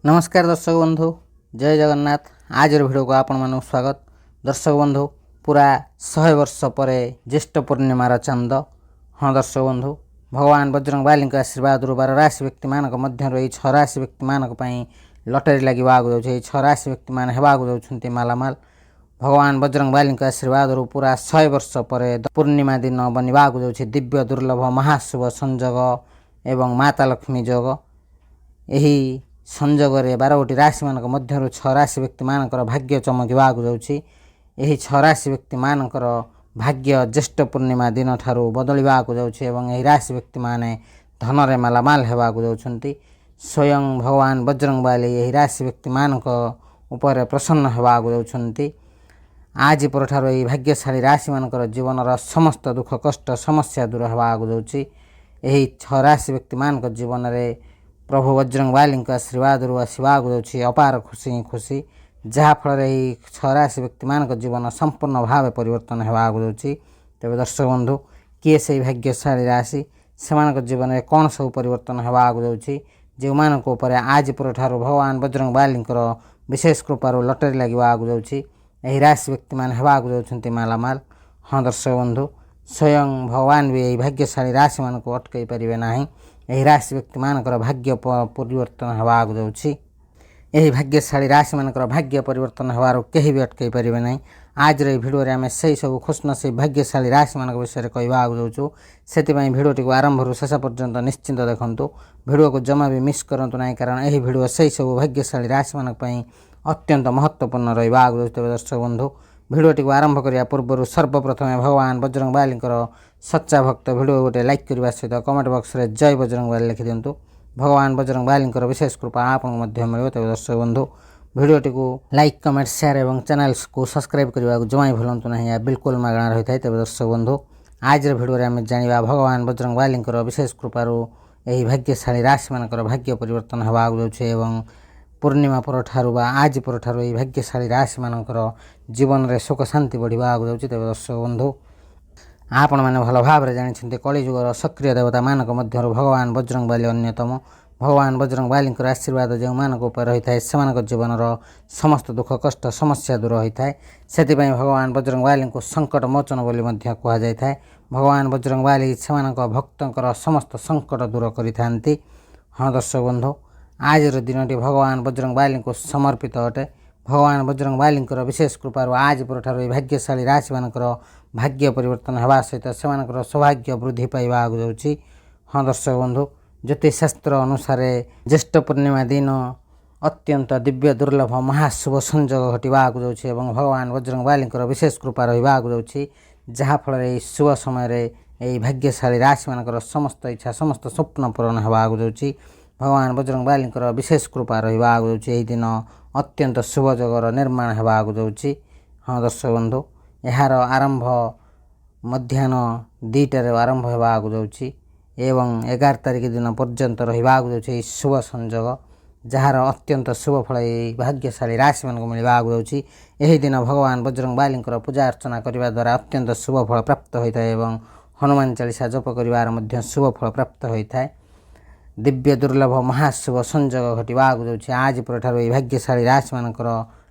नमस्कार दर्शक बंधु, जय जगन्नाथ। आज भिडियो को आपण मानक स्वागत। दर्शक बंधु, पूरा 100 वर्ष पर ज्येष्ठ पूर्णिमार चांद। हाँ दर्शक बंधु, भगवान बजरंग बाली आशीर्वाद 12 राशि व्यक्ति मानक मध्य 6 राशि व्यक्ति मानक लटरी लगे आगे जाऊँ। 6 राशि व्यक्ति मैंने होगा मालामाल। भगवान बजरंग बाली आशीर्वाद पूरा 100 वर्ष पर पूर्णिमा दिन बनवा जाऊँ दिव्य दुर्लभ महाशुभ संजोग एवं माता लक्ष्मी जोग। यही संजोगे 12 राशि मानक मध्य 6 राशि व्यक्ति मानकर भाग्य चमकवा जाऊँगी। यही 6 राशि व्यक्ति मानकर भाग्य ज्येष्ठ पूर्णिमा दिन ठारू बदलवा जाऊँगी एवं यही राशि व्यक्ति माने धनरे मालामाल होगा जाऊँगी। स्वयं भगवान बजरंग बाली यही राशि व्यक्ति मानक उपर प्रसन्न होगा जाऊँगी। आज पर यही भाग्यशाली राशि मानकर जीवन समस्त दुख कष्ट समस्या दूर होगा जाऊँगी। यही 6 राशि व्यक्ति मानक जीवन में प्रभु बजरंग बाली आशीर्वाद आसवाक जाऊँगी अपार खुशी खुशी, जहाँफल 6 राशि व्यक्ति मानक जीवन संपूर्ण भाव परिवर्तन होगा जाऊँगी। तेज दर्शक बंधु, किए से भाग्यशाली राशि से जीवन में कौन सब परिवर्तन होगा जाऊँगी, जो मानक आज पर भगवान बजरंग बाली विशेष कृपार लटरी लगे आगे जाऊँगी। यही राशि व्यक्ति मैंने होगा जाऊँगी मालामाल। हाँ दर्शक बंधु, स्वयं भगवान भी यही भाग्यशाली राशि मान को अटकई पारे ना। यही राशि व्यक्ति मानकर भाग्य परिवर्तन होगा जाऊँगी। यही भाग्यशाली राशि मानकर भाग्य परिवर्तन होवार कहीं भी अटकई पारे ना। आज भिडियो आम से सब खुशनसीब भाग्यशाली राशि मान विषय कहवा जाऊँ। से भिडियो टी आरंभ शेष पर्यंत निश्चिंत देखूँ। भिडियो को जमा भी मिस करूँ ना, कारण यही भिडियो से सब भाग्यशाली राशि मानी अत्यंत महत्वपूर्ण रहा आगे। तेज दर्शक बंधु, भिडियो टी आरंभ करने पूर्व सर्वप्रथम भगवान बजरंग बाली सच्चा भक्त भिडियो गोटे लाइक करने सहित कमेंट बॉक्स में जय बजरंग बाली लिखि दिंतु। भगवान बजरंग बाली विशेष कृपा आपको मिले। तेज दर्शक बंधु, video T like comment share और चैनल को सब्सक्राइब करने को जमा भूलु ना, या बिल्कुल मागणा रही है। तेज दर्शक बंधु, आज भिडियो आम जाना भगवान बजरंग बाली विशेष कृपार यही भाग्यशाली राशि मानकर भाग्य परिवर्तन होगा जाऊँ। पूर्णिमा पर ठारू आज पर ठारू यही भाग्यशाली राशि मानकर जीवन में सुख शांति बढ़िया आगे जाऊँ। तेज दर्शक बंधु, आपण मैंने भल भाव जानते कलिजुगर सक्रिय देवता मानक मध्य भगवान बजरंग बाली अन्यतम। भगवान बजरंग बाली आशीर्वाद जो मानक उपर रही है से जीवन समस्त दुख कष्ट समस्या दूर होता है। से भगवान बजरंग बाली को संकट मोचन बोली कहुई था। भगवान बजरंग बाली से भक्तर समस्त संकट दूर करि। हाँ दर्शक बंधु, आज दिन टी भगवान बजरंग बाली को समर्पित अटे। भगवान बजरंग बाली विशेष कृपार आज पर भाग्यशाली राशि मानकर भाग्य परिवर्तन होगा सहित से सौभाग्य वृद्धि पाइबा आगे जाऊँगी। हाँ दर्शक बंधु, ज्योतिष शास्त्र अनुसार ज्येष्ठ पूर्णिमा दिन अत्यंत दिव्य दुर्लभ महाशुभ संजोग घटवा आगे जाऊँ। भगवान बजरंग बाली विशेष कृपा रहा आगे जाऊँ, जहाँफल शुभ समय यही भाग्यशाली राशि मानकर समस्त इच्छा समस्त स्वप्न पूरण होगा आगे जाऊँ। भगवान बजरंग बाली विशेष कृपा रहा आगे जाऊँ। यही दिन अत्यंत शुभ जगर निर्माण होगा आगे जाऊँ। हाँ दर्शक बंधु, यार आरंभ मध्याह्न 2टार आरंभ होगा आगे जाऊँ एवं 11 तारिख दिन पर्यंत रहा आगे जाऊँ। शुभ संजोग जार अत्यंत शुभ फल भाग्यशाली राशि मान मिलवा आगे जाऊँ। यही दिन भगवान बजरंग बाली पूजा अर्चना करने द्वारा अत्यंत शुभ फल प्राप्त होता है एवं हनुमान चालीसा जप कर शुभ फल प्राप्त होता है। दिव्य दुर्लभ महाशुभ संजोग घटवा आगे जाऊँ। आज पर यही भाग्यशाली राशि मानकर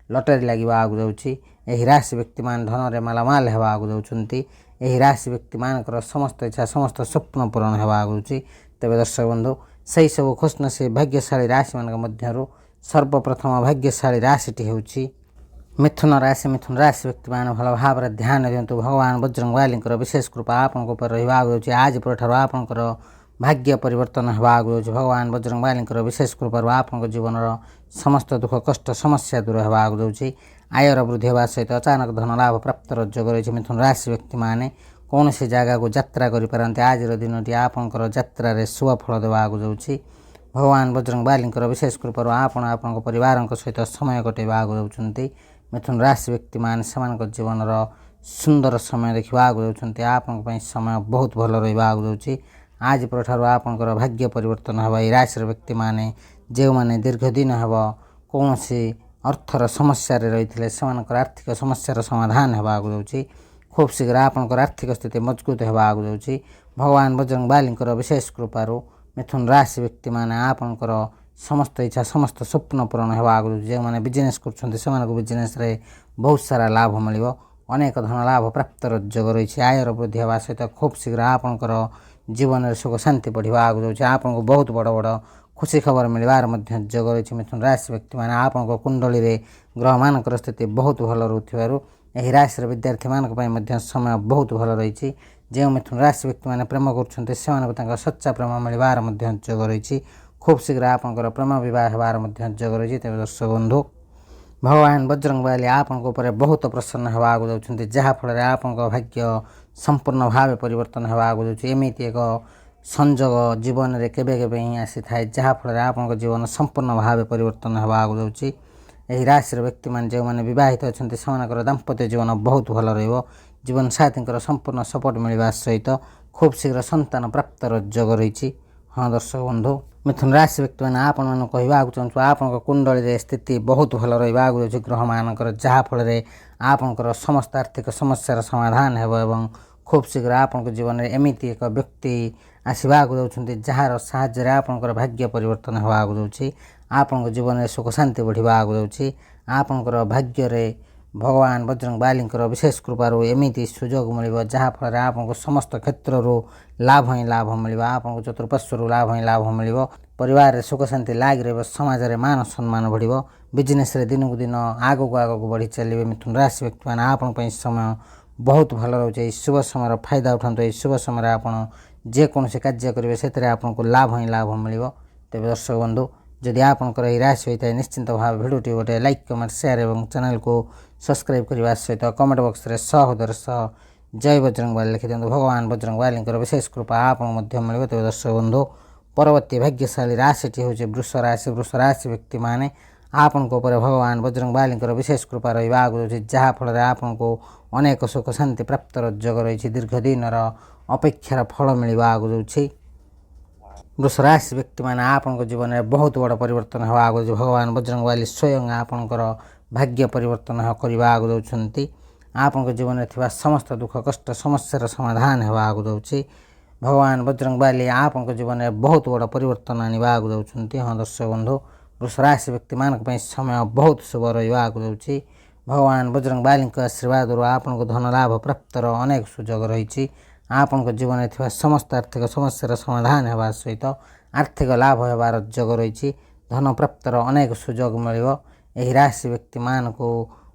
लटरी लगे आगे जाऊँ। यही राशि व्यक्ति मान धन मालामाल होगा आगे जाऊँ। यही राशि व्यक्ति मानकर समस्त इच्छा समस्त स्वप्न पूरण होगा आगे जाऊँ। तेज दर्शक बंधु, से सब खुशनसीब भाग्यशाली राशि मान मध्य सर्वप्रथम भाग्यशाली राशिटी हूँ मिथुन राशि। मिथुन राशि व्यक्ति मैंने भल भाव ध्यान दिंतु। भगवान बजरंग बाली विशेष कृपा आपन रहा आगे जाऊँ। आज पर आपंकर भाग्य परिवर्तन होगा आगे जाऊँ। भगवान बजरंग बाली विशेष कृपा आप जीवन समस्त दुख कष्ट समस्या दूर होगा आगे जाऊँ। आयर वृद्धि होगा सहित अचानक धन लाभ प्राप्त जोग रही। मिथुन राशि व्यक्ति मैंने कौन सी जगह को यात्रा करें। आज दिन टी आपंकर यात्रा शुभ फल देवा आगे जाऊँ। भगवान बजरंग बाली विशेष कृपा आपण परिवार सहित समय कटेवा आगे जाऊँ। मिथुन राशि व्यक्ति मैंने से जीवन सुंदर समय देखा आगे जाऊँ। आपण समय बहुत भल रहा आगे जाऊँ। आज पर आपंकर भाग्य परिवर्तन होगा। ये राशि व्यक्ति मैंने जो मैंने दीर्घ दिन हम कौन सी अर्थर समस्या रही से आर्थिक समस्यार समाधान होगा आगे जाऊँ। खूब शीघ्र आपंकर आर्थिक स्थिति मजबूत होगा आगे जाऊँ। भगवान बजरंग बाली विशेष कृपार मिथुन राशि व्यक्ति मैंने आपंकर ସମସ୍ତ ଇଚ୍ଛା ସମସ୍ତ ସ୍ୱପ୍ନ ପୂରଣ ହେବା ଆଗରୁ ଯେଉଁମାନେ ବିଜନେସ୍ କରୁଛନ୍ତି ସେମାନଙ୍କୁ ବିଜନେସ୍ରେ ବହୁତ ସାରା ଲାଭ ମିଳିବ। ଅନେକ ଧନ ଲାଭ ପ୍ରାପ୍ତର ଯୋଗ ରହିଛି। ଆୟର ବୃଦ୍ଧି ହେବା ସହିତ ଖୁବ୍ ଶୀଘ୍ର ଆପଣଙ୍କର ଜୀବନରେ ସୁଖ ଶାନ୍ତି ବଢ଼ିବା ଆଗକୁ ଯାଉଛି। ଆପଣଙ୍କୁ ବହୁତ ବଡ଼ ବଡ଼ ଖୁସି ଖବର ମିଳିବାର ମଧ୍ୟ ଯୋଗ ରହିଛି। ମିଥୁନ ରାଶି ବ୍ୟକ୍ତିମାନେ ଆପଣଙ୍କ କୁଣ୍ଡଳୀରେ ଗ୍ରହମାନଙ୍କର ସ୍ଥିତି ବହୁତ ଭଲ ରହୁଥିବାରୁ ଏହି ରାଶିର ବିଦ୍ୟାର୍ଥୀମାନଙ୍କ ପାଇଁ ମଧ୍ୟ ସମୟ ବହୁତ ଭଲ ରହିଛି। ଯେଉଁ ମିଥୁନ ରାଶି ବ୍ୟକ୍ତିମାନେ ପ୍ରେମ କରୁଛନ୍ତି ସେମାନଙ୍କୁ ତାଙ୍କ ସଚ୍ଚା ପ୍ରେମ ମିଳିବାର ମଧ୍ୟ ଯୋଗ ରହିଛି। ଖୁବ୍ ଶୀଘ୍ର ଆପଣଙ୍କର ପ୍ରେମ ବିବାହ ହେବାର ମଧ୍ୟ ଯୋଗ ରହିଛି। ତେବେ ଦର୍ଶକ ବନ୍ଧୁ, ଭଗବାନ ବଜରଙ୍ଗବାଲି ଆପଣଙ୍କ ଉପରେ ବହୁତ ପ୍ରସନ୍ନ ହେବାକୁ ଯାଉଛନ୍ତି, ଯାହାଫଳରେ ଆପଣଙ୍କ ଭାଗ୍ୟ ସମ୍ପୂର୍ଣ୍ଣ ଭାବେ ପରିବର୍ତ୍ତନ ହେବାକୁ ଯାଉଛି। ଏମିତି ଏକ ସଂଯୋଗ ଜୀବନରେ କେବେ କେବେ ହିଁ ଆସିଥାଏ, ଯାହାଫଳରେ ଆପଣଙ୍କ ଜୀବନ ସମ୍ପୂର୍ଣ୍ଣ ଭାବେ ପରିବର୍ତ୍ତନ ହେବାକୁ ଯାଉଛି। ଏହି ରାଶିର ବ୍ୟକ୍ତିମାନେ ଯେଉଁମାନେ ବିବାହିତ ଅଛନ୍ତି ସେମାନଙ୍କର ଦାମ୍ପତ୍ୟ ଜୀବନ ବହୁତ ଭଲ ରହିବ। ଜୀବନସାଥୀଙ୍କର ସମ୍ପୂର୍ଣ୍ଣ ସପୋର୍ଟ ମିଳିବା ସହିତ ଖୁବ୍ ଶୀଘ୍ର ସନ୍ତାନ ପ୍ରାପ୍ତର ଯୋଗ ରହିଛି। ହଁ ଦର୍ଶକ ବନ୍ଧୁ, ମିଥୁନ ରାଶି ବ୍ୟକ୍ତିମାନେ ଆପଣମାନଙ୍କୁ କହିବାକୁ ଚାହୁଁଛୁ ଆପଣଙ୍କ କୁଣ୍ଡଳୀରେ ସ୍ଥିତି ବହୁତ ଭଲ ରହିବାକୁ ଯାଉଛି ଗ୍ରହମାନଙ୍କର, ଯାହାଫଳରେ ଆପଣଙ୍କର ସମସ୍ତ ଆର୍ଥିକ ସମସ୍ୟାର ସମାଧାନ ହେବ ଏବଂ ଖୁବ୍ ଶୀଘ୍ର ଆପଣଙ୍କ ଜୀବନରେ ଏମିତି ଏକ ବ୍ୟକ୍ତି ଆସିବାକୁ ଯାଉଛନ୍ତି ଯାହାର ସାହାଯ୍ୟରେ ଆପଣଙ୍କର ଭାଗ୍ୟ ପରିବର୍ତ୍ତନ ହେବାକୁ ଯାଉଛି। ଆପଣଙ୍କ ଜୀବନରେ ସୁଖ ଶାନ୍ତି ବଢ଼ିବାକୁ ଯାଉଛି। ଆପଣଙ୍କର ଭାଗ୍ୟରେ ଭଗବାନ ବଜରଙ୍ଗବାଲିଙ୍କର ବିଶେଷ କୃପାରୁ ଏମିତି ସୁଯୋଗ ମିଳିବ ଯାହାଫଳରେ ଆପଣଙ୍କୁ ସମସ୍ତ କ୍ଷେତ୍ରରୁ ଲାଭ ହିଁ ଲାଭ ମିଳିବ। ଆପଣଙ୍କୁ ଚତୁଃପାର୍ଶ୍ୱରୁ ଲାଭ ହିଁ ଲାଭ ମିଳିବ। ପରିବାରରେ ସୁଖ ଶାନ୍ତି ଲାଗି ରହିବ। ସମାଜରେ ମାନ ସମ୍ମାନ ବଢ଼ିବ। ବିଜନେସ୍ରେ ଦିନକୁ ଦିନ ଆଗକୁ ଆଗକୁ ବଢ଼ି ଚାଲିବେ। ମିଥୁନ ରାଶି ବ୍ୟକ୍ତିମାନେ ଆପଣଙ୍କ ପାଇଁ ସମୟ ବହୁତ ଭଲ ରହୁଛି। ଏହି ଶୁଭ ସମୟର ଫାଇଦା ଉଠାନ୍ତୁ। ଏହି ଶୁଭ ସମୟରେ ଆପଣ ଯେକୌଣସି କାର୍ଯ୍ୟ କରିବେ ସେଥିରେ ଆପଣଙ୍କୁ ଲାଭ ହିଁ ଲାଭ ମିଳିବ। ତେବେ ଦର୍ଶକ ବନ୍ଧୁ, ଯଦି ଆପଣଙ୍କର ଏହି ରାଶି ହୋଇଥାଏ ନିଶ୍ଚିନ୍ତ ଭାବେ ଭିଡ଼ିଓଟି ଗୋଟେ ଲାଇକ୍ କମେଣ୍ଟ ସେୟାର ଏବଂ ଚ୍ୟାନେଲକୁ ସବସ୍କ୍ରାଇବ୍ କରିବା ସହିତ କମେଣ୍ଟ ବକ୍ସରେ ସହୋଦର ସହ ଜୟ ବଜରଙ୍ଗବାଲି ଲେଖିଦିଅନ୍ତୁ। ଭଗବାନ ବଜରଙ୍ଗବାଲିଙ୍କର ବିଶେଷ କୃପା ଆପଣଙ୍କୁ ମଧ୍ୟ ମିଳିବ। ତେବେ ଦର୍ଶକ ବନ୍ଧୁ, ପରବର୍ତ୍ତୀ ଭାଗ୍ୟଶାଳୀ ରାଶିଟି ହେଉଛି ବୃଷ ରାଶି। ବୃଷ ରାଶି ବ୍ୟକ୍ତିମାନେ ଆପଣଙ୍କ ଉପରେ ଭଗବାନ ବଜରଙ୍ଗବାଲିଙ୍କର ବିଶେଷ କୃପା ରହିବା ଆଗକୁ ଯାଉଛି, ଯାହାଫଳରେ ଆପଣଙ୍କୁ ଅନେକ ସୁଖ ଶାନ୍ତି ପ୍ରାପ୍ତର ଯୋଗ ରହିଛି। ଦୀର୍ଘ ଦିନର ଅପେକ୍ଷାର ଫଳ ମିଳିବା ଆଗକୁ ଯାଉଛି। ବୃଷ ରାଶି ବ୍ୟକ୍ତିମାନେ ଆପଣଙ୍କ ଜୀବନରେ ବହୁତ ବଡ଼ ପରିବର୍ତ୍ତନ ହେବା ଆଗକୁ ଯାଉଛି। ଭଗବାନ ବଜରଙ୍ଗବାଲି ସ୍ୱୟଂ ଆପଣଙ୍କର ଭାଗ୍ୟ ପରିବର୍ତ୍ତନ କରିବା ଆଗକୁ ଯାଉଛନ୍ତି। ଆପଣଙ୍କ ଜୀବନରେ ଥିବା ସମସ୍ତ ଦୁଃଖ କଷ୍ଟ ସମସ୍ୟାର ସମାଧାନ ହେବା ଆଗକୁ ଯାଉଛି। ଭଗବାନ ବଜରଙ୍ଗବାଲି ଆପଣଙ୍କ ଜୀବନରେ ବହୁତ ବଡ଼ ପରିବର୍ତ୍ତନ ଆଣିବା ଆଗକୁ ଯାଉଛନ୍ତି। ହଁ ଦର୍ଶକ ବନ୍ଧୁ, ବୃଷ ରାଶି ବ୍ୟକ୍ତିମାନଙ୍କ ପାଇଁ ସମୟ ବହୁତ ଶୁଭ ରହିବା ଆଗକୁ ଯାଉଛି। ଭଗବାନ ବଜରଙ୍ଗବାଲିଙ୍କ ଆଶୀର୍ବାଦରୁ ଆପଣଙ୍କୁ ଧନ ଲାଭ ପ୍ରାପ୍ତର ଅନେକ ସୁଯୋଗ ରହିଛି। ଆପଣଙ୍କ ଜୀବନରେ ଥିବା ସମସ୍ତ ଆର୍ଥିକ ସମସ୍ୟାର ସମାଧାନ ହେବା ସହିତ ଆର୍ଥିକ ଲାଭ ହେବାର ଯୋଗ ରହିଛି। ଧନ ପ୍ରାପ୍ତର ଅନେକ ସୁଯୋଗ ମିଳିବ। ଏହି ରାଶି ବ୍ୟକ୍ତିମାନଙ୍କୁ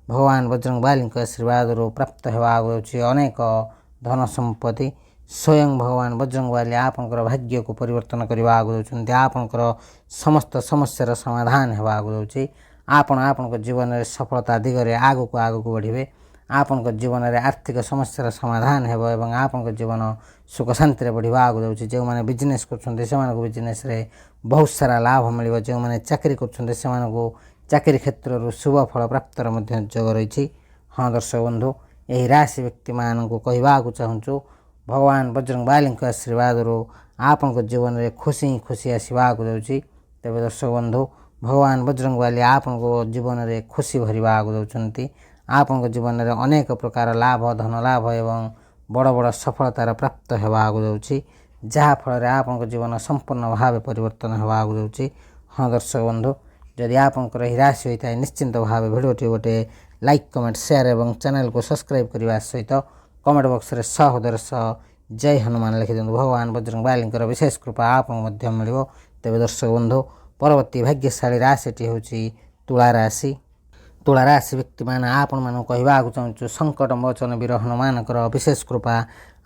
ଭଗବାନ ବଜରଙ୍ଗବାଲିଙ୍କ ଆଶୀର୍ବାଦରୁ ପ୍ରାପ୍ତ ହେବାକୁ ଯାଉଛି ଅନେକ ଧନ ସମ୍ପତ୍ତି। ସ୍ୱୟଂ ଭଗବାନ ବଜରଙ୍ଗବାଲି ଆପଣଙ୍କର ଭାଗ୍ୟକୁ ପରିବର୍ତ୍ତନ କରିବାକୁ ଯାଉଛନ୍ତି। ଆପଣଙ୍କର ସମସ୍ତ ସମସ୍ୟାର ସମାଧାନ ହେବାକୁ ଯାଉଛି। ଆପଣ ଆପଣଙ୍କ ଜୀବନରେ ସଫଳତା ଦିଗରେ ଆଗକୁ ଆଗକୁ ବଢ଼ିବେ। ଆପଣଙ୍କ ଜୀବନରେ ଆର୍ଥିକ ସମସ୍ୟାର ସମାଧାନ ହେବ ଏବଂ ଆପଣଙ୍କ ଜୀବନ ସୁଖ ଶାନ୍ତିରେ ବଢ଼ିବା ଆଗକୁ ଯାଉଛି। ଯେଉଁମାନେ ବିଜନେସ୍ କରୁଛନ୍ତି ସେମାନଙ୍କୁ ବିଜନେସ୍ରେ ବହୁତ ସାରା ଲାଭ ମିଳିବ। ଯେଉଁମାନେ ଚାକିରି କରୁଛନ୍ତି ସେମାନଙ୍କୁ ଚାକିରି କ୍ଷେତ୍ରରୁ ଶୁଭ ଫଳ ପ୍ରାପ୍ତର ମଧ୍ୟ ଯୋଗ ରହିଛି। ହଁ ଦର୍ଶକ ବନ୍ଧୁ, ଏହି ରାଶି ବ୍ୟକ୍ତିମାନଙ୍କୁ କହିବାକୁ ଚାହୁଁଛୁ ଭଗବାନ ବଜରଙ୍ଗବାଲିଙ୍କ ଆଶୀର୍ବାଦରୁ ଆପଣଙ୍କ ଜୀବନରେ ଖୁସି ହିଁ ଖୁସି ଆସିବାକୁ ଯାଉଛି। ତେବେ ଦର୍ଶକ ବନ୍ଧୁ, ଭଗବାନ ବଜରଙ୍ଗବାଲି ଆପଣଙ୍କ ଜୀବନରେ ଖୁସି ଭରିବାକୁ ଯାଉଛନ୍ତି। ଆପଣଙ୍କ ଜୀବନରେ ଅନେକ ପ୍ରକାର ଲାଭ ଧନ ଲାଭ ଏବଂ ବଡ଼ ବଡ଼ ସଫଳତାର ପ୍ରାପ୍ତ ହେବାକୁ ଯାଉଛି, ଯାହାଫଳରେ ଆପଣଙ୍କ ଜୀବନ ସମ୍ପୂର୍ଣ୍ଣ ଭାବେ ପରିବର୍ତ୍ତନ ହେବାକୁ ଯାଉଛି। ହଁ ଦର୍ଶକ ବନ୍ଧୁ, ଯଦି ଆପଣଙ୍କର ଏହି ରାଶି ହୋଇଥାଏ ନିଶ୍ଚିନ୍ତ ଭାବେ ଭିଡ଼ିଓଟି ଗୋଟେ ଲାଇକ୍ କମେଣ୍ଟ ସେୟାର ଏବଂ ଚ୍ୟାନେଲକୁ ସବସ୍କ୍ରାଇବ୍ କରିବା ସହିତ କମେଣ୍ଟ ବକ୍ସରେ ସହୋଦର ସହ ଜୟ ହନୁମାନ ଲେଖିଦିଅନ୍ତୁ। ଭଗବାନ ବଜରଙ୍ଗବାଲିଙ୍କର ବିଶେଷ କୃପା ଆପଣଙ୍କୁ ମଧ୍ୟ ମିଳିବ। ତେବେ ଦର୍ଶକ ବନ୍ଧୁ, ପରବର୍ତ୍ତୀ ଭାଗ୍ୟଶାଳୀ ରାଶିଟି ହେଉଛି ତୁଳା ରାଶି। ତୁଳା ରାଶି ବ୍ୟକ୍ତିମାନେ ଆପଣମାନଙ୍କୁ କହିବାକୁ ଚାହୁଁଛୁ ସଙ୍କଟ ମୋଚନ ବୀର ହନୁମାନଙ୍କର ବିଶେଷ କୃପା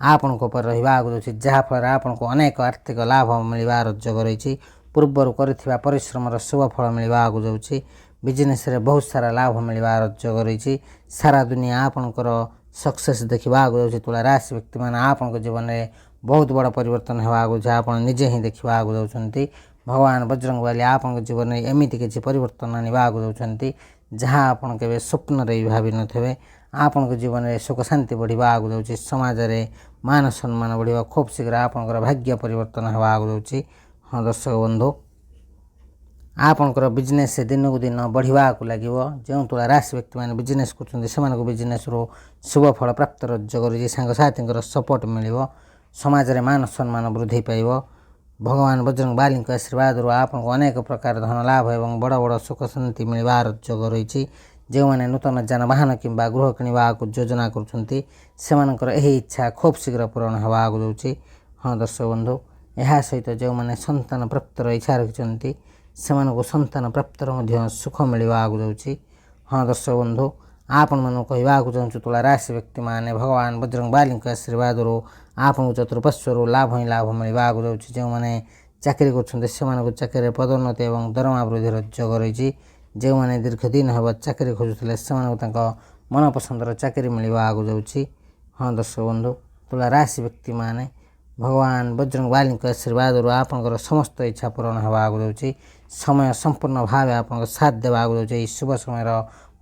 ଆପଣଙ୍କ ଉପରେ ରହିବାକୁ ଯାଉଛି, ଯାହାଫଳରେ ଆପଣଙ୍କୁ ଅନେକ ଆର୍ଥିକ ଲାଭ ମିଳିବାର ଯୋଗ ରହିଛି। ପୂର୍ବରୁ କରିଥିବା ପରିଶ୍ରମର ଶୁଭ ଫଳ ମିଳିବାକୁ ଯାଉଛି। ବିଜନେସ୍ରେ ବହୁତ ସାରା ଲାଭ ମିଳିବାର ଯୋଗ ରହିଛି। ସାରା ଦୁନିଆ ଆପଣଙ୍କର ସକ୍ସେସ୍ ଦେଖିବାକୁ ଯାଉଛି। ତୁଳା ରାଶି ବ୍ୟକ୍ତିମାନେ ଆପଣଙ୍କ ଜୀବନରେ ବହୁତ ବଡ଼ ପରିବର୍ତ୍ତନ ହେବାକୁ ଯାଉଛି। ଆପଣ ନିଜେ ହିଁ ଦେଖିବାକୁ ଯାଉଛନ୍ତି। ଭଗବାନ ବଜରଙ୍ଗବାଲି ଆପଣଙ୍କ ଜୀବନରେ ଏମିତି କିଛି ପରିବର୍ତ୍ତନ ଆଣିବାକୁ ଯାଉଛନ୍ତି ଯାହା ଆପଣ କେବେ ସ୍ୱପ୍ନରେ ବି ଭାବିନଥିବେ। ଆପଣଙ୍କ ଜୀବନରେ ସୁଖ ଶାନ୍ତି ବଢ଼ିବାକୁ ଯାଉଛି। ସମାଜରେ ମାନ ସମ୍ମାନ ବଢ଼ିବ। ଖୁବ୍ ଶୀଘ୍ର ଆପଣଙ୍କର ଭାଗ୍ୟ ପରିବର୍ତ୍ତନ ହେବାକୁ ଯାଉଛି। ହଁ ଦର୍ଶକ ବନ୍ଧୁ, ଆପଣଙ୍କର ବିଜନେସ୍ ଦିନକୁ ଦିନ ବଢ଼ିବାକୁ ଲାଗିବ। ଯେଉଁ ତୁଳା ରାଶି ବ୍ୟକ୍ତିମାନେ ବିଜନେସ୍ କରୁଛନ୍ତି ସେମାନଙ୍କୁ ବିଜନେସ୍ରୁ ଶୁଭ ଫଳ ପ୍ରାପ୍ତର ଯୋଗ ରହିଛି। ସାଙ୍ଗସାଥୀଙ୍କର ସପୋର୍ଟ ମିଳିବ। ସମାଜରେ ମାନ ସମ୍ମାନ ବୃଦ୍ଧି ପାଇବ। ଭଗବାନ ବଜରଙ୍ଗବାଲୀଙ୍କ ଆଶୀର୍ବାଦରୁ ଆପଣଙ୍କୁ ଅନେକ ପ୍ରକାର ଧନ ଲାଭ ଏବଂ ବଡ଼ ବଡ଼ ସୁଖ ଶାନ୍ତି ମିଳିବାର ଯୋଗ ରହିଛି। ଯେଉଁମାନେ ନୂତନ ଯାନବାହନ କିମ୍ବା ଗୃହ କିଣିବାକୁ ଯୋଜନା କରୁଛନ୍ତି ସେମାନଙ୍କର ଏହି ଇଚ୍ଛା ଖୁବ୍ ଶୀଘ୍ର ପୂରଣ ହେବାକୁ ଯାଉଛି। ହଁ ଦର୍ଶକ ବନ୍ଧୁ, ଏହା ସହିତ ଯେଉଁମାନେ ସନ୍ତାନ ପ୍ରାପ୍ତର ଇଚ୍ଛା ରଖିଛନ୍ତି ସେମାନଙ୍କୁ ସନ୍ତାନ ପ୍ରାପ୍ତର ମଧ୍ୟ ସୁଖ ମିଳିବାକୁ ଯାଉଛି। ହଁ ଦର୍ଶକ ବନ୍ଧୁ, ଆପଣମାନଙ୍କୁ କହିବାକୁ ଚାହୁଁଛୁ ତୁଳା ରାଶି ବ୍ୟକ୍ତିମାନେ ଭଗବାନ ବଜରଙ୍ଗବାଲୀଙ୍କ ଆଶୀର୍ବାଦରୁ ଆପଣଙ୍କୁ ଚତୁଃପାର୍ଶ୍ୱରୁ ଲାଭ ହିଁ ଲାଭ ମିଳିବାକୁ ଯାଉଛି। ଯେଉଁମାନେ ଚାକିରି କରୁଛନ୍ତି ସେମାନଙ୍କୁ ଚାକିରିରେ ପଦୋନ୍ନତି ଏବଂ ଦରମା ବୃଦ୍ଧିର ଯୋଗ ରହିଛି। ଯେଉଁମାନେ ଦୀର୍ଘ ଦିନ ହେବ ଚାକିରି ଖୋଜୁଥିଲେ ସେମାନଙ୍କୁ ତାଙ୍କ ମନପସନ୍ଦର ଚାକିରି ମିଳିବାକୁ ଯାଉଛି। ହଁ ଦର୍ଶକ ବନ୍ଧୁ, ତୁଳା ରାଶି ବ୍ୟକ୍ତିମାନେ ଭଗବାନ ବଜରଙ୍ଗବାଲୀଙ୍କ ଆଶୀର୍ବାଦରୁ ଆପଣଙ୍କର ସମସ୍ତ ଇଚ୍ଛା ପୂରଣ ହେବାକୁ ଯାଉଛି। ସମୟ ସମ୍ପୂର୍ଣ୍ଣ ଭାବେ ଆପଣଙ୍କ ସାଥ ଦେବାକୁ ଯାଉଛି। ଏହି ଶୁଭ ସମୟର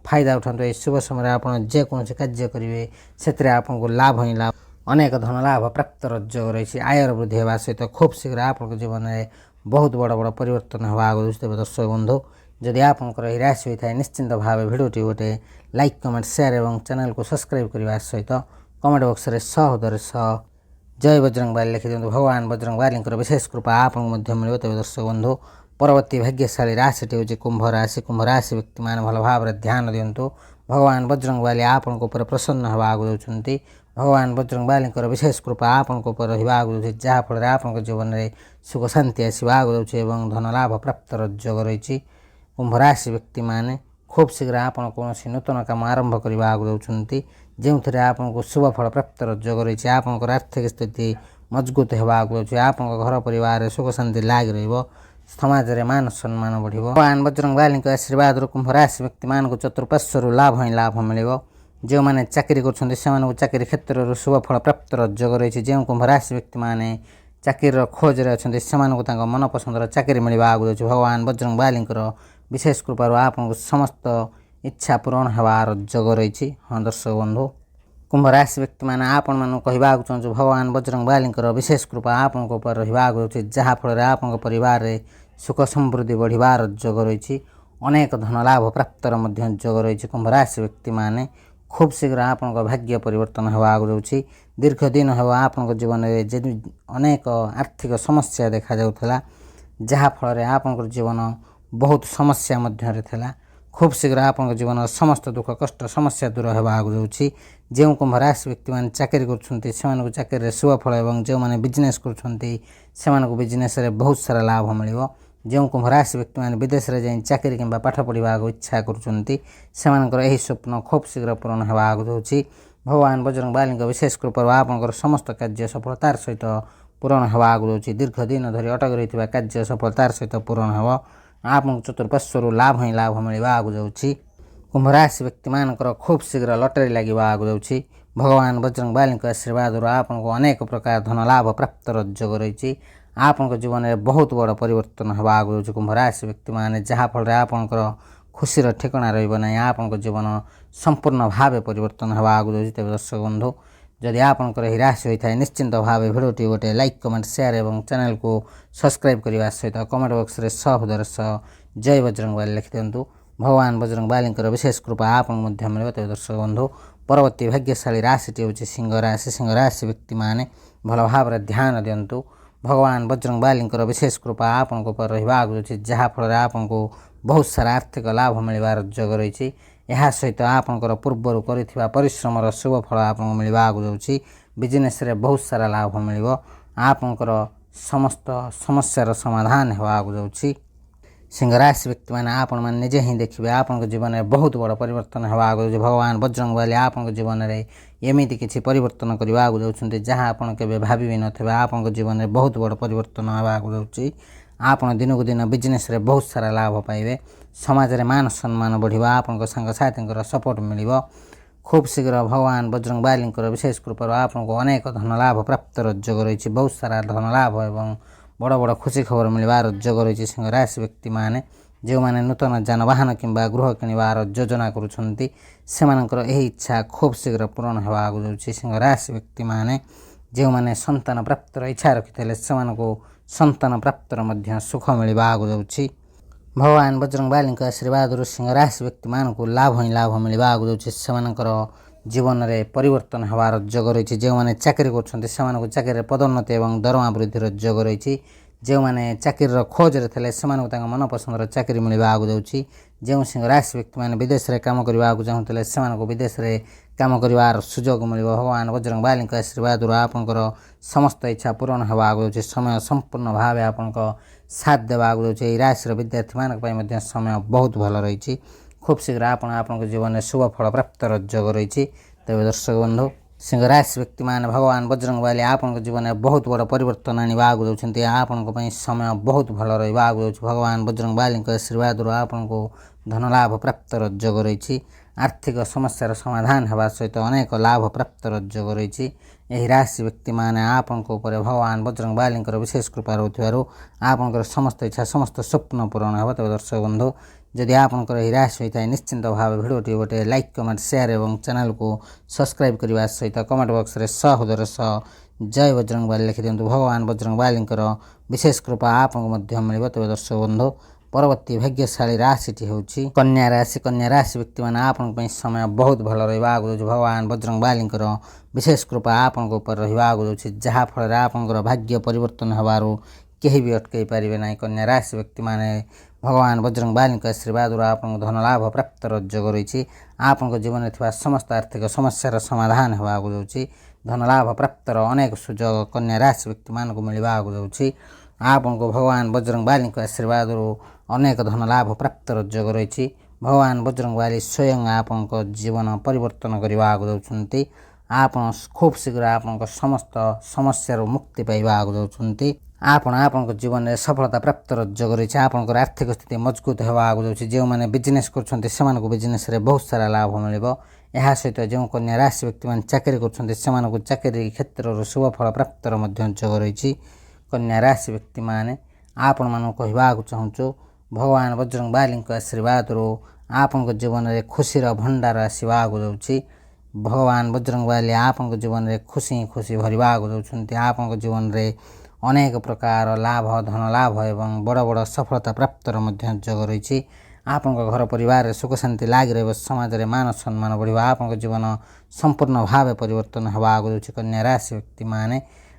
ଫାଇଦା ଉଠାନ୍ତୁ। ଏହି ଶୁଭ ସମୟରେ ଆପଣ ଯେକୌଣସି କାର୍ଯ୍ୟ କରିବେ ସେଥିରେ ଆପଣଙ୍କୁ ଲାଭ ହିଁ ଲାଭ, ଅନେକ ଧନ ଲାଭ ପ୍ରାପ୍ତର ଯୋଗ ରହିଛି। ଆୟର ବୃଦ୍ଧି ହେବା ସହିତ ଖୁବ୍ ଶୀଘ୍ର ଆପଣଙ୍କ ଜୀବନରେ ବହୁତ ବଡ଼ ବଡ଼ ପରିବର୍ତ୍ତନ ହେବାକୁ ଯାଉଛି। ତେବେ ଦର୍ଶକ ବନ୍ଧୁ, ଯଦି ଆପଣଙ୍କର ଏହି ରାଶି ହୋଇଥାଏ ନିଶ୍ଚିନ୍ତ ଭାବେ ଭିଡ଼ିଓଟି ଗୋଟେ ଲାଇକ୍, କମେଣ୍ଟ, ସେୟାର ଏବଂ ଚ୍ୟାନେଲକୁ ସବସ୍କ୍ରାଇବ୍ କରିବା ସହିତ କମେଣ୍ଟ ବକ୍ସରେ ସହୋଦର ସହ ଜୟ ବଜରଙ୍ଗବାଲି ଲେଖିଦିଅନ୍ତୁ। ଭଗବାନ ବଜରଙ୍ଗବାଲୀଙ୍କର ବିଶେଷ କୃପା ଆପଣଙ୍କୁ ମଧ୍ୟ ମିଳିବ। ତେବେ ଦର୍ଶକ ବନ୍ଧୁ, ପରବର୍ତ୍ତୀ ଭାଗ୍ୟଶାଳୀ ରାଶିଟି ହେଉଛି କୁମ୍ଭ ରାଶି। କୁମ୍ଭ ରାଶି ବ୍ୟକ୍ତିମାନେ ଭଲ ଭାବରେ ଧ୍ୟାନ ଦିଅନ୍ତୁ। ଭଗବାନ ବଜରଙ୍ଗବାଲି ଆପଣଙ୍କ ଉପରେ ପ୍ରସନ୍ନ ହେବାକୁ ଯାଉଛନ୍ତି। ଭଗବାନ ବଜରଙ୍ଗବାଲୀଙ୍କର ବିଶେଷ କୃପା ଆପଣଙ୍କ ଉପରେ ରହିବାକୁ ଯାଉଛି, ଯାହାଫଳରେ ଆପଣଙ୍କ ଜୀବନରେ ସୁଖ ଶାନ୍ତି ଆସିବାକୁ ଯାଉଛି ଏବଂ ଧନ ଲାଭ ପ୍ରାପ୍ତର ଯୋଗ ରହିଛି। କୁମ୍ଭ ରାଶି ବ୍ୟକ୍ତିମାନେ ଖୁବ୍ ଶୀଘ୍ର ଆପଣ କୌଣସି ନୂତନ କାମ ଆରମ୍ଭ କରିବାକୁ ଯାଉଛନ୍ତି ଯେଉଁଥିରେ ଆପଣଙ୍କୁ ଶୁଭ ଫଳ ପ୍ରାପ୍ତର ଯୋଗ ରହିଛି। ଆପଣଙ୍କର ଆର୍ଥିକ ସ୍ଥିତି ମଜବୁତ ହେବାକୁ ଯାଉଛି। ଆପଣଙ୍କ ଘର ପରିବାରରେ ସୁଖ ଶାନ୍ତି ଲାଗି ରହିବ। ସମାଜରେ ମାନ ସମ୍ମାନ ବଢ଼ିବ। ଭଗବାନ ବଜରଙ୍ଗବାଲୀଙ୍କ ଆଶୀର୍ବାଦରୁ କୁମ୍ଭ ରାଶି ବ୍ୟକ୍ତିମାନଙ୍କୁ ଚତୁଃପାର୍ଶ୍ୱରୁ ଲାଭ ହିଁ ଲାଭ ମିଳିବ। ଯେଉଁମାନେ ଚାକିରି କରୁଛନ୍ତି ସେମାନଙ୍କୁ ଚାକିରି କ୍ଷେତ୍ରରୁ ଶୁଭ ଫଳ ପ୍ରାପ୍ତର ଯୋଗ ରହିଛି। ଯେଉଁ କୁମ୍ଭ ରାଶି ବ୍ୟକ୍ତିମାନେ ଚାକିରିର ଖୋଜରେ ଅଛନ୍ତି ସେମାନଙ୍କୁ ତାଙ୍କ ମନପସନ୍ଦର ଚାକିରି ମିଳିବାକୁ ଯାଉଛି। ଭଗବାନ ବଜରଙ୍ଗବାଲୀଙ୍କର ବିଶେଷ କୃପାରୁ ଆପଣଙ୍କୁ ସମସ୍ତ ଇଚ୍ଛା ପୂରଣ ହେବାର ଯୋଗ ରହିଛି। ହଁ ଦର୍ଶକ ବନ୍ଧୁ, କୁମ୍ଭ ରାଶି ବ୍ୟକ୍ତିମାନେ ଆପଣମାନଙ୍କୁ କହିବାକୁ ଚାହୁଁଛୁ ଭଗବାନ ବଜରଙ୍ଗବାଲୀଙ୍କର ବିଶେଷ କୃପା ଆପଣଙ୍କ ଉପରେ ରହିବାକୁ ଯାଉଛି, ଯାହାଫଳରେ ଆପଣଙ୍କ ପରିବାରରେ ସୁଖ ସମୃଦ୍ଧି ବଢ଼ିବାର ଯୋଗ ରହିଛି। ଅନେକ ଧନ ଲାଭ ପ୍ରାପ୍ତର ମଧ୍ୟ ଯୋଗ ରହିଛି। କୁମ୍ଭ ରାଶି ବ୍ୟକ୍ତିମାନେ ଖୁବ୍ ଶୀଘ୍ର ଆପଣଙ୍କ ଭାଗ୍ୟ ପରିବର୍ତ୍ତନ ହେବାକୁ ଯାଉଛି। ଦୀର୍ଘ ଦିନ ହେବ ଆପଣଙ୍କ ଜୀବନରେ ଅନେକ ଆର୍ଥିକ ସମସ୍ୟା ଦେଖାଯାଉଥିଲା, ଯାହାଫଳରେ ଆପଣଙ୍କର ଜୀବନ ବହୁତ ସମସ୍ୟା ମଧ୍ୟରେ ଥିଲା। ଖୁବ୍ ଶୀଘ୍ର ଆପଣଙ୍କ ଜୀବନର ସମସ୍ତ ଦୁଃଖ କଷ୍ଟ ସମସ୍ୟା ଦୂର ହେବାକୁ ଯାଉଛି। ଯେଉଁ କୁମ୍ଭ ରାଶି ବ୍ୟକ୍ତିମାନେ ଚାକିରି କରୁଛନ୍ତି ସେମାନଙ୍କୁ ଚାକିରିରେ ଶୁଭ ଫଳ ଏବଂ ଯେଉଁମାନେ ବିଜନେସ୍ କରୁଛନ୍ତି ସେମାନଙ୍କୁ ବିଜନେସ୍ରେ ବହୁତ ସାରା ଲାଭ ମିଳିବ। ଯେଉଁ କୁମ୍ଭ ରାଶି ବ୍ୟକ୍ତିମାନେ ବିଦେଶରେ ଯାଇ ଚାକିରି କିମ୍ବା ପାଠ ପଢ଼ିବାକୁ ଇଚ୍ଛା କରୁଛନ୍ତି ସେମାନଙ୍କର ଏହି ସ୍ୱପ୍ନ ଖୁବ୍ ଶୀଘ୍ର ପୂରଣ ହେବାକୁ ଯାଉଛି। ଭଗବାନ ବଜରଙ୍ଗବାଲୀଙ୍କ ବିଶେଷ କୃପାରୁ ଆପଣଙ୍କର ସମସ୍ତ କାର୍ଯ୍ୟ ସଫଳତାର ସହିତ ପୂରଣ ହେବାକୁ ଯାଉଛି। ଦୀର୍ଘ ଦିନ ଧରି ଅଟକି ରହିଥିବା କାର୍ଯ୍ୟ ସଫଳତାର ସହିତ ପୂରଣ ହେବ। ଆପଣଙ୍କୁ ଚତୁଃପାର୍ଶ୍ୱରୁ ଲାଭ ହିଁ ଲାଭ ମିଳିବାକୁ ଯାଉଛି। କୁମ୍ଭ ରାଶି ବ୍ୟକ୍ତିମାନଙ୍କର ଖୁବ୍ ଶୀଘ୍ର ଲଟେରୀ ଲାଗିବାକୁ ଯାଉଛି। ଭଗବାନ ବଜରଙ୍ଗବାଲୀଙ୍କ ଆଶୀର୍ବାଦରୁ ଆପଣଙ୍କୁ ଅନେକ ପ୍ରକାର ଧନ ଲାଭ ପ୍ରାପ୍ତର ଯୋଗ ରହିଛି। ଆପଣଙ୍କ ଜୀବନରେ ବହୁତ ବଡ଼ ପରିବର୍ତ୍ତନ ହେବାକୁ ଯାଉଛି କୁମ୍ଭ ରାଶି ବ୍ୟକ୍ତିମାନେ, ଯାହାଫଳରେ ଆପଣଙ୍କର ଖୁସିର ଠିକଣା ରହିବ ନାହିଁ। ଆପଣଙ୍କ ଜୀବନ ସମ୍ପୂର୍ଣ୍ଣ ଭାବେ ପରିବର୍ତ୍ତନ ହେବାକୁ ଯାଉଛି। ତେବେ ଦର୍ଶକ ବନ୍ଧୁ, ଯଦି ଆପଣଙ୍କର ଏହି ରାଶି ହୋଇଥାଏ ନିଶ୍ଚିନ୍ତ ଭାବେ ଭିଡ଼ିଓଟି ଗୋଟେ ଲାଇକ୍, କମେଣ୍ଟ, ସେୟାର ଏବଂ ଚ୍ୟାନେଲକୁ ସବସ୍କ୍ରାଇବ୍ କରିବା ସହିତ କମେଣ୍ଟ ବକ୍ସରେ ସହୋଦର ସହ ଜୟ ବଜରଙ୍ଗବାଲି ଲେଖିଦିଅନ୍ତୁ। ଭଗବାନ ବଜରଙ୍ଗବାଲୀଙ୍କର ବିଶେଷ କୃପା ଆପଣଙ୍କୁ ମଧ୍ୟ ମିଳିବ। ତେବେ ଦର୍ଶକ ବନ୍ଧୁ, ପରବର୍ତ୍ତୀ ଭାଗ୍ୟଶାଳୀ ରାଶିଟି ହେଉଛି ସିଂହ ରାଶି। ସିଂହ ରାଶି ବ୍ୟକ୍ତିମାନେ ଭଲ ଭାବରେ ଧ୍ୟାନ ଦିଅନ୍ତୁ। ଭଗବାନ ବଜରଙ୍ଗବାଲୀଙ୍କର ବିଶେଷ କୃପା ଆପଣଙ୍କ ଉପରେ ରହିବାକୁ ଯାଉଛି, ଯାହାଫଳରେ ଆପଣଙ୍କୁ ବହୁତ ସାରା ଆର୍ଥିକ ଲାଭ ମିଳିବାର ଯୋଗ ରହିଛି। ଏହା ସହିତ ଆପଣଙ୍କର ପୂର୍ବରୁ କରିଥିବା ପରିଶ୍ରମର ଶୁଭ ଫଳ ଆପଣଙ୍କୁ ମିଳିବାକୁ ଯାଉଛି। ବିଜନେସ୍ରେ ବହୁତ ସାରା ଲାଭ ମିଳିବ। ଆପଣଙ୍କର ସମସ୍ତ ସମସ୍ୟାର ସମାଧାନ ହେବାକୁ ଯାଉଛି। ସିଂହ ରାଶି ବ୍ୟକ୍ତିମାନେ ଆପଣମାନେ ନିଜେ ହିଁ ଦେଖିବେ ଆପଣଙ୍କ ଜୀବନରେ ବହୁତ ବଡ଼ ପରିବର୍ତ୍ତନ ହେବାକୁ ଯାଉଛି। ଭଗବାନ ବଜରଙ୍ଗବାଲି ଆପଣଙ୍କ ଜୀବନରେ ଏମିତି କିଛି ପରିବର୍ତ୍ତନ କରିବାକୁ ଯାଉଛନ୍ତି ଯାହା ଆପଣ କେବେ ଭାବି ବି ନଥିବେ। ଆପଣଙ୍କ ଜୀବନରେ ବହୁତ ବଡ଼ ପରିବର୍ତ୍ତନ ହେବାକୁ ଯାଉଛି। ଆପଣ ଦିନକୁ ଦିନ ବିଜନେସ୍ରେ ବହୁତ ସାରା ଲାଭ ପାଇବେ। ସମାଜରେ ମାନ ସମ୍ମାନ ବଢ଼ିବ। ଆପଣଙ୍କ ସାଙ୍ଗସାଥୀଙ୍କର ସପୋର୍ଟ ମିଳିବ। ଖୁବ୍ ଶୀଘ୍ର ଭଗବାନ ବଜରଙ୍ଗବାଲୀଙ୍କର ବିଶେଷ କୃପାରୁ ଆପଣଙ୍କୁ ଅନେକ ଧନ ଲାଭ ପ୍ରାପ୍ତର ଯୋଗ ରହିଛି। ବହୁତ ସାରା ଧନ ଲାଭ ଏବଂ ବଡ଼ ବଡ଼ ଖୁସି ଖବର ମିଳିବାର ଯୋଗ ରହିଛି। ସିଂହ ରାଶି ବ୍ୟକ୍ତିମାନେ ଯେଉଁମାନେ ନୂତନ ଯାନବାହନ କିମ୍ବା ଗୃହ କିଣିବାର ଯୋଜନା କରୁଛନ୍ତି ସେମାନଙ୍କର ଏହି ଇଚ୍ଛା ଖୁବ୍ ଶୀଘ୍ର ପୂରଣ ହେବାକୁ ଯାଉଛି। ସିଂହ ରାଶି ବ୍ୟକ୍ତିମାନେ ଯେଉଁମାନେ ସନ୍ତାନ ପ୍ରାପ୍ତର ଇଚ୍ଛା ରଖିଥିଲେ ସେମାନଙ୍କୁ ସନ୍ତାନ ପ୍ରାପ୍ତର ମଧ୍ୟ ସୁଖ ମିଳିବାକୁ ଯାଉଛି। ଭଗବାନ ବଜରଙ୍ଗବାଲୀଙ୍କ ଆଶୀର୍ବାଦରୁ ସିଂହ ରାଶି ବ୍ୟକ୍ତିମାନଙ୍କୁ ଲାଭ ହିଁ ଲାଭ ମିଳିବାକୁ ଯାଉଛି। ସେମାନଙ୍କର ଜୀବନରେ ପରିବର୍ତ୍ତନ ହେବାର ଯୋଗ ରହିଛି। ଯେଉଁମାନେ ଚାକିରି କରୁଛନ୍ତି ସେମାନଙ୍କୁ ଚାକିରିରେ ପଦୋନ୍ନତି ଏବଂ ଦରମା ବୃଦ୍ଧିର ଯୋଗ ରହିଛି। ଯେଉଁମାନେ ଚାକିରିର ଖୋଜରେ ଥିଲେ ସେମାନଙ୍କୁ ତାଙ୍କ ମନପସନ୍ଦର ଚାକିରି ମିଳିବା ଆଗକୁ ଯାଉଛି। ଯେଉଁ ସିଂହ ରାଶି ବ୍ୟକ୍ତିମାନେ ବିଦେଶରେ କାମ କରିବାକୁ ଚାହୁଁଥିଲେ ସେମାନଙ୍କୁ ବିଦେଶରେ କାମ କରିବାର ସୁଯୋଗ ମିଳିବ। ଭଗବାନ ବଜରଙ୍ଗ ବାଲିଙ୍କ ଆଶୀର୍ବାଦରୁ ଆପଣଙ୍କର ସମସ୍ତ ଇଚ୍ଛା ପୂରଣ ହେବା ଆଗକୁ ଯାଉଛି। ସମୟ ସମ୍ପୂର୍ଣ୍ଣ ଭାବେ ଆପଣଙ୍କ ସାଥ ଦେବା ଆଗକୁ ଯାଉଛି। ଏହି ରାଶିର ବିଦ୍ୟାର୍ଥୀମାନଙ୍କ ପାଇଁ ମଧ୍ୟ ସମୟ ବହୁତ ଭଲ ରହିଛି। ଖୁବ୍ ଶୀଘ୍ର ଆପଣଙ୍କ ଜୀବନରେ ଶୁଭ ଫଳ ପ୍ରାପ୍ତର ଯୋଗ ରହିଛି। ତେବେ ଦର୍ଶକ ବନ୍ଧୁ, ସିଂହ ରାଶି ବ୍ୟକ୍ତିମାନେ ଭଗବାନ ବଜରଙ୍ଗ ବାଲି ଆପଣଙ୍କ ଜୀବନରେ ବହୁତ ବଡ଼ ପରିବର୍ତ୍ତନ ଆଣିବା ଆଗକୁ ଯାଉଛନ୍ତି। ଆପଣଙ୍କ ପାଇଁ ସମୟ ବହୁତ ଭଲ ରହିବା ଆଗକୁ ଯାଉଛି। ଭଗବାନ ବଜରଙ୍ଗ ବାଲିଙ୍କ ଆଶୀର୍ବାଦରୁ ଆପଣଙ୍କୁ ଧନଲାଭ ପ୍ରାପ୍ତର ଯୋଗ ରହିଛି। ଆର୍ଥିକ ସମସ୍ୟାର ସମାଧାନ ହେବା ସହିତ ଅନେକ ଲାଭ ପ୍ରାପ୍ତର ଯୋଗ ରହିଛି। ଏହି ରାଶି ବ୍ୟକ୍ତିମାନେ ଆପଣଙ୍କ ଉପରେ ଭଗବାନ ବଜରଙ୍ଗ ବାଲିଙ୍କର ବିଶେଷ କୃପା ରହୁଥିବାରୁ ଆପଣଙ୍କର ସମସ୍ତ ଇଚ୍ଛା ସମସ୍ତ ସ୍ୱପ୍ନ ପୂରଣ ହେବ। ତେବେ ଦର୍ଶକ ବନ୍ଧୁ, ଯଦି ଆପଣଙ୍କର ଏହି ରାଶି ହୋଇଥାଏ ନିଶ୍ଚିନ୍ତ ଭାବେ ଭିଡ଼ିଓଟି ଗୋଟେ ଲାଇକ୍, କମେଣ୍ଟ, ସେୟାର ଏବଂ ଚ୍ୟାନେଲକୁ ସବସ୍କ୍ରାଇବ୍ କରିବା ସହିତ କମେଣ୍ଟ ବକ୍ସରେ ସହୋଦର ସହ ଜୟ ବଜରଙ୍ଗ ବାଲି ଲେଖିଦିଅନ୍ତୁ। ଭଗବାନ ବଜରଙ୍ଗ ବାଲିଙ୍କର ବିଶେଷ କୃପା ଆପଣଙ୍କୁ ମଧ୍ୟ ମିଳିବ। ତେବେ ଦର୍ଶକ ବନ୍ଧୁ, ପରବର୍ତ୍ତୀ ଭାଗ୍ୟଶାଳୀ ରାଶିଟି ହେଉଛି କନ୍ୟା ରାଶି। କନ୍ୟା ରାଶି ବ୍ୟକ୍ତିମାନେ ଆପଣଙ୍କ ପାଇଁ ସମୟ ବହୁତ ଭଲ ରହିବା ଆଗକୁ ଯାଉଛି। ଭଗବାନ ବଜରଙ୍ଗ ବାଲିଙ୍କର ବିଶେଷ କୃପା ଆପଣଙ୍କ ଉପରେ ରହିବା ଆଗକୁ ଯାଉଛି, ଯାହାଫଳରେ ଆପଣଙ୍କର ଭାଗ୍ୟ ପରିବର୍ତ୍ତନ ହେବାରୁ କେହି ବି ଅଟକାଇ ପାରିବେ ନାହିଁ। କନ୍ୟା ରାଶି ବ୍ୟକ୍ତିମାନେ ଭଗବାନ ବଜରଙ୍ଗ ବାଲିଙ୍କ ଆଶୀର୍ବାଦରୁ ଆପଣଙ୍କୁ ଧନଲାଭ ପ୍ରାପ୍ତର ଯୋଗ ରହିଛି। ଆପଣଙ୍କ ଜୀବନରେ ଥିବା ସମସ୍ତ ଆର୍ଥିକ ସମସ୍ୟାର ସମାଧାନ ହେବା ଆଗକୁ ଯାଉଛି। ଧନଲାଭ ପ୍ରାପ୍ତର ଅନେକ ସୁଯୋଗ କନ୍ୟା ରାଶି ବ୍ୟକ୍ତିମାନଙ୍କୁ ମିଳିବା ଆଗକୁ ଯାଉଛି। ଆପଣଙ୍କୁ ଭଗବାନ ବଜରଙ୍ଗ ବାଲିଙ୍କ ଆଶୀର୍ବାଦରୁ ଅନେକ ଧନଲାଭ ପ୍ରାପ୍ତର ଯୋଗ ରହିଛି। ଭଗବାନ ବଜରଙ୍ଗ ବାଲି ସ୍ୱୟଂ ଆପଣଙ୍କ ଜୀବନ ପରିବର୍ତ୍ତନ କରିବା ଆଗକୁ ଯାଉଛନ୍ତି। ଆପଣ ଖୁବ୍ ଶୀଘ୍ର ଆପଣଙ୍କ ସମସ୍ତ ସମସ୍ୟାରୁ ମୁକ୍ତି ପାଇବା ଆଗକୁ ଯାଉଛନ୍ତି। ଆପଣଙ୍କ ଜୀବନରେ ସଫଳତା ପ୍ରାପ୍ତର ଯୋଗ ରହିଛି। ଆପଣଙ୍କର ଆର୍ଥିକ ସ୍ଥିତି ମଜବୁତ ହେବା ଆଗକୁ ଯାଉଛି। ଯେଉଁମାନେ ବିଜନେସ୍ କରୁଛନ୍ତି ସେମାନଙ୍କୁ ବିଜନେସ୍ରେ ବହୁତ ସାରା ଲାଭ ମିଳିବ। ଏହା ସହିତ ଯେଉଁ କନ୍ୟା ରାଶି ବ୍ୟକ୍ତିମାନେ ଚାକିରି କରୁଛନ୍ତି ସେମାନଙ୍କୁ ଚାକିରି କ୍ଷେତ୍ରରୁ ଶୁଭ ଫଳ ପ୍ରାପ୍ତର ମଧ୍ୟ ଯୋଗ ରହିଛି। କନ୍ୟା ରାଶି ବ୍ୟକ୍ତିମାନେ ଆପଣମାନଙ୍କୁ କହିବାକୁ ଚାହୁଁଛୁ, ଭଗବାନ ବଜରଙ୍ଗ ବାଲିଙ୍କ ଆଶୀର୍ବାଦରୁ ଆପଣଙ୍କ ଜୀବନରେ ଖୁସିର ଭଣ୍ଡାର ଆସିବା ଆଗକୁ ଯାଉଛି। ଭଗବାନ ବଜରଙ୍ଗ ବାଲି ଆପଣଙ୍କ ଜୀବନରେ ଖୁସି ଭରିବା ଆଗକୁ ଯାଉଛନ୍ତି। ଆପଣଙ୍କ ଜୀବନରେ ଅନେକ ପ୍ରକାର ଲାଭ, ଧନ ଲାଭ ଏବଂ ବଡ଼ ବଡ଼ ସଫଳତା ପ୍ରାପ୍ତର ମଧ୍ୟ ଯୋଗ ରହିଛି। ଆପଣଙ୍କ ଘର ପରିବାରରେ ସୁଖ ଶାନ୍ତି ଲାଗି ରହିବ। ସମାଜରେ ମାନ ସମ୍ମାନ ବଢ଼ିବ। ଆପଣଙ୍କ ଜୀବନ ସମ୍ପୂର୍ଣ୍ଣ ଭାବେ ପରିବର୍ତ୍ତନ ହେବା ଆଗକୁ ଯାଉଛି। କନ୍ୟା ରାଶି ବ୍ୟକ୍ତିମାନେ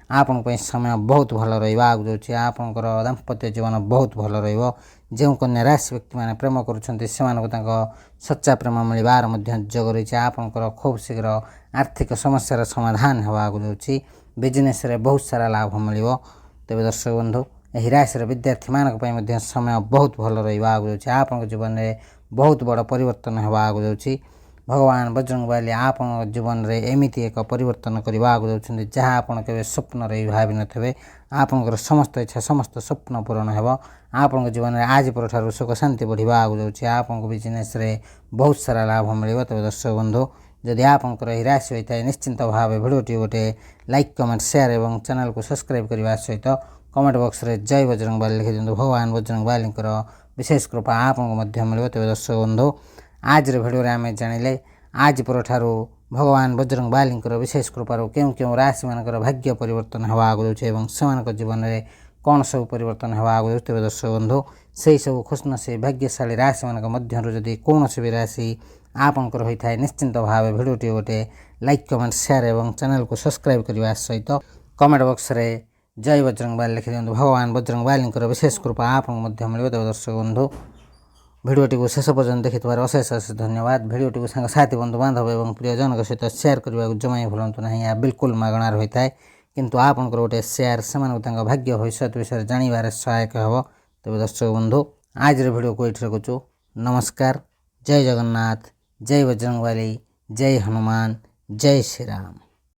ଆପଣଙ୍କ ପାଇଁ ସମୟ ବହୁତ ଭଲ ରହିବା ଆଗକୁ ଯାଉଛି। ଆପଣଙ୍କର ଦାମ୍ପତ୍ୟ ଜୀବନ ବହୁତ ଭଲ ରହିବ। ଯେଉଁ କନ୍ୟା ରାଶି ବ୍ୟକ୍ତିମାନେ ପ୍ରେମ କରୁଛନ୍ତି ସେମାନଙ୍କୁ ତାଙ୍କ ସଚ୍ଚା ପ୍ରେମ ମିଳିବାର ମଧ୍ୟ ଯୋଗ ରହିଛି। ଆପଣଙ୍କର ଖୁବ୍ ଶୀଘ୍ର ଆର୍ଥିକ ସମସ୍ୟାର ସମାଧାନ ହେବା ଆଗକୁ ଯାଉଛି। ବିଜନେସ୍ରେ ବହୁତ ସାରା ଲାଭ ମିଳିବ। ତେବେ ଦର୍ଶକ ବନ୍ଧୁ, ଏହି ରାଶିର ବିଦ୍ୟାର୍ଥୀମାନଙ୍କ ପାଇଁ ମଧ୍ୟ ସମୟ ବହୁତ ଭଲ ରହିବା ଆଗକୁ ଯାଉଛି। ଆପଣଙ୍କ ଜୀବନରେ ବହୁତ ବଡ଼ ପରିବର୍ତ୍ତନ ହେବା ଆଗକୁ ଯାଉଛି। ଭଗବାନ ବଜରଙ୍ଗ ବାଲି ଆପଣଙ୍କ ଜୀବନରେ ଏମିତି ଏକ ପରିବର୍ତ୍ତନ କରିବା ଆଗକୁ ଯାଉଛନ୍ତି ଯାହା ଆପଣ କେବେ ସ୍ୱପ୍ନରେ ବି ଭାବିନଥିବେ। ଆପଣଙ୍କର ସମସ୍ତ ଇଚ୍ଛା ସମସ୍ତ ସ୍ୱପ୍ନ ପୂରଣ ହେବ। ଆପଣଙ୍କ ଜୀବନରେ ଆଜି ପରଠାରୁ ସୁଖ ଶାନ୍ତି ବଢ଼ିବା ଆଗକୁ ଯାଉଛି। ଆପଣଙ୍କ ବିଜନେସ୍ରେ ବହୁତ ସାରା ଲାଭ ମିଳିବ। ତେବେ ଦର୍ଶକ ବନ୍ଧୁ, ଯଦି ଆପଣଙ୍କର ଏହି ରାଶି ହୋଇଥାଏ ନିଶ୍ଚିନ୍ତ ଭାବେ ଭିଡ଼ିଓଟି ଗୋଟେ ଲାଇକ୍, କମେଣ୍ଟ, ସେୟାର ଏବଂ ଚ୍ୟାନେଲକୁ ସବସ୍କ୍ରାଇବ୍ କରିବା ସହିତ କମେଣ୍ଟ ବକ୍ସରେ ଜୟ ବଜରଙ୍ଗ ବାଲି ଲେଖିଦିଅନ୍ତୁ। ଭଗବାନ ବଜରଙ୍ଗ ବାଲିଙ୍କର ବିଶେଷ କୃପା ଆପଣଙ୍କୁ ମଧ୍ୟ ମିଳିବ। ତେବେ ଦର୍ଶକ ବନ୍ଧୁ, ଆଜିର ଭିଡ଼ିଓରେ ଆମେ ଜାଣିଲେ ଆଜି ପରଠାରୁ ଭଗବାନ ବଜରଙ୍ଗ ବାଲିଙ୍କର ବିଶେଷ କୃପାରୁ କେଉଁ ରାଶିମାନଙ୍କର ଭାଗ୍ୟ ପରିବର୍ତ୍ତନ ହେବା ଆଗକୁ ଯାଉଛି ଏବଂ ସେମାନଙ୍କ ଜୀବନରେ କ'ଣ ସବୁ ପରିବର୍ତ୍ତନ ହେବା ଆଗକୁ ଯାଉଛି। ତେବେ ଦର୍ଶକ ବନ୍ଧୁ, ସେହି ସବୁ ଖୁସିନସିବ ଭାଗ୍ୟଶାଳୀ ରାଶିମାନଙ୍କ ମଧ୍ୟରୁ ଯଦି କୌଣସି ବି ରାଶି ଆପଣଙ୍କର ହୋଇଥାଏ ନିଶ୍ଚିନ୍ତ ଭାବେ ଭିଡ଼ିଓଟି ଗୋଟେ ଲାଇକ୍, କମେଣ୍ଟ, ସେୟାର ଏବଂ ଚ୍ୟାନେଲକୁ ସବସ୍କ୍ରାଇବ୍ କରିବା ସହିତ କମେଣ୍ଟ ବକ୍ସରେ ଜୟ ବଜରଙ୍ଗ ବାଲି ଲେଖିଦିଅନ୍ତୁ। ଭଗବାନ ବଜରଙ୍ଗ ବାଲିଙ୍କର ବିଶେଷ କୃପା ଆପଣଙ୍କୁ ମଧ୍ୟ ମିଳିବ। ତେବେ ଦର୍ଶକ ବନ୍ଧୁ, ଭିଡ଼ିଓଟିକୁ ଶେଷ ପର୍ଯ୍ୟନ୍ତ ଦେଖିଥିବାରୁ ଅଶେଷ ଧନ୍ୟବାଦ। ଭିଡ଼ିଓଟିକୁ ସାଙ୍ଗସାଥି, ବନ୍ଧୁବାନ୍ଧବ ଏବଂ ପ୍ରିୟଜନଙ୍କ ସହିତ ସେୟାର କରିବାକୁ ଜମା ହିଁ ଭୁଲନ୍ତୁ ନାହିଁ। ଏହା ବିଲକୁଲ ମାଗଣାରେ ହୋଇଥାଏ, କିନ୍ତୁ ଆପଣଙ୍କର ଗୋଟେ ସେୟାର ସେମାନଙ୍କୁ ତାଙ୍କ ଭାଗ୍ୟ ଭବିଷ୍ୟତ ବିଷୟରେ ଜାଣିବାରେ ସହାୟକ ହେବ। ତେବେ ଦର୍ଶକ ବନ୍ଧୁ, ଆଜିର ଭିଡ଼ିଓକୁ ଏଇଠି ରଖୁଛୁ। ନମସ୍କାର, ଜୟ ଜଗନ୍ନାଥ, ଜୟ ବଜରଙ୍ଗ ବାଲି, ଜୟ ହନୁମାନ, ଜୟ ଶ୍ରୀରାମ।